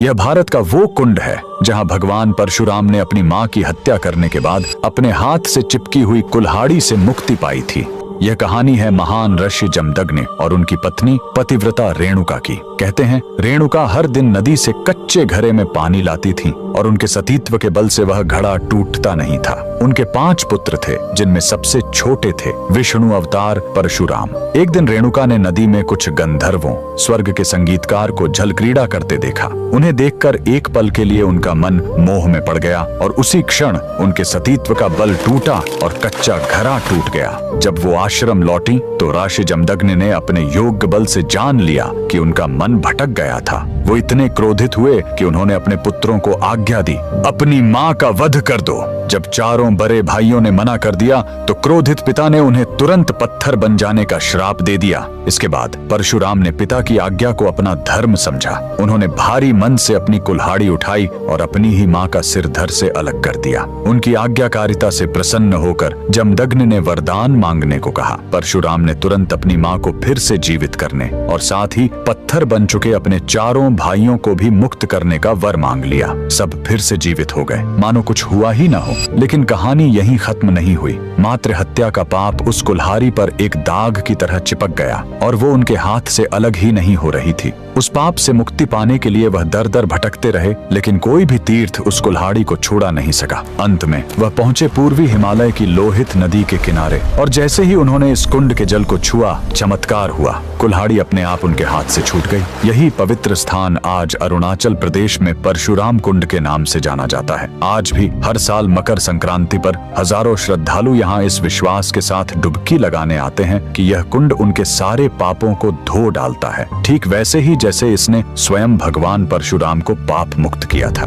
यह भारत का वो कुंड है जहां भगवान परशुराम ने अपनी मां की हत्या करने के बाद अपने हाथ से चिपकी हुई कुल्हाड़ी से मुक्ति पाई थी। यह कहानी है महान ऋषि जमदग्नि और उनकी पत्नी पतिव्रता रेणुका की। कहते हैं रेणुका हर दिन नदी से कच्चे घड़े में पानी लाती थी और उनके सतीत्व के बल से वह घड़ा टूटता नहीं था। उनके 5 पुत्र थे, जिनमें सबसे छोटे थे विष्णु अवतार परशुराम। एक दिन रेणुका ने नदी में कुछ गंधर्वों, स्वर्ग के संगीतकार को जल क्रीड़ा करते देखा। उन्हें देखकर एक पल के लिए उनका मन मोह में पड़ गया और उसी क्षण उनके सतीत्व का बल टूटा और कच्चा घड़ा टूट गया। जब वो आश्रम लौटी तो ऋषि जमदग्नि ने अपने योग्य बल से जान लिया कि उनका मन भटक गया था। वो इतने क्रोधित हुए कि उन्होंने अपने पुत्रों को आज्ञा दी, अपनी मां का वध कर दो। जब चारों बड़े भाइयों ने मना कर दिया तो क्रोधित पिता ने उन्हें तुरंत पत्थर बन जाने का श्राप दे दिया। इसके बाद परशुराम ने पिता की आज्ञा को अपना धर्म समझा। उन्होंने भारी मन से अपनी कुल्हाड़ी उठाई और अपनी ही मां का सिर धड़ से अलग कर दिया। उनकी आज्ञाकारिता से प्रसन्न होकर जमदग्नि ने वरदान मांगने को कहा। परशुराम ने तुरंत अपनी मां को फिर से जीवित करने और साथ ही पत्थर बन चुके अपने चारों भाइयों को भी मुक्त करने का वर मांग लिया। सब फिर से जीवित हो गए, मानो कुछ हुआ ही ना हो। लेकिन कहानी यहीं खत्म नहीं हुई। मातृ हत्या का पाप उस कुल्हाड़ी पर एक दाग की तरह चिपक गया और वो उनके हाथ से अलग ही नहीं हो रही थी। उस पाप से मुक्ति पाने के लिए वह दर दर भटकते रहे, लेकिन कोई भी तीर्थ उस कुल्हाड़ी को छोड़ा नहीं सका। अंत में वह पहुंचे पूर्वी हिमालय की लोहित नदी के किनारे और जैसे ही उन्होंने इस कुंड के जल को छुआ, चमत्कार हुआ। कुल्हाड़ी अपने आप उनके हाथ से छूट गई। यही पवित्र स्थान आज अरुणाचल प्रदेश में परशुराम कुंड के नाम से जाना जाता है। आज भी हर साल मकर संक्रांति पर हजारों श्रद्धालु यहाँ इस विश्वास के साथ डुबकी लगाने आते हैं कि यह कुंड उनके सारे पापों को धो डालता है, ठीक वैसे ही जैसे इसने स्वयं भगवान परशुराम को पाप मुक्त किया था।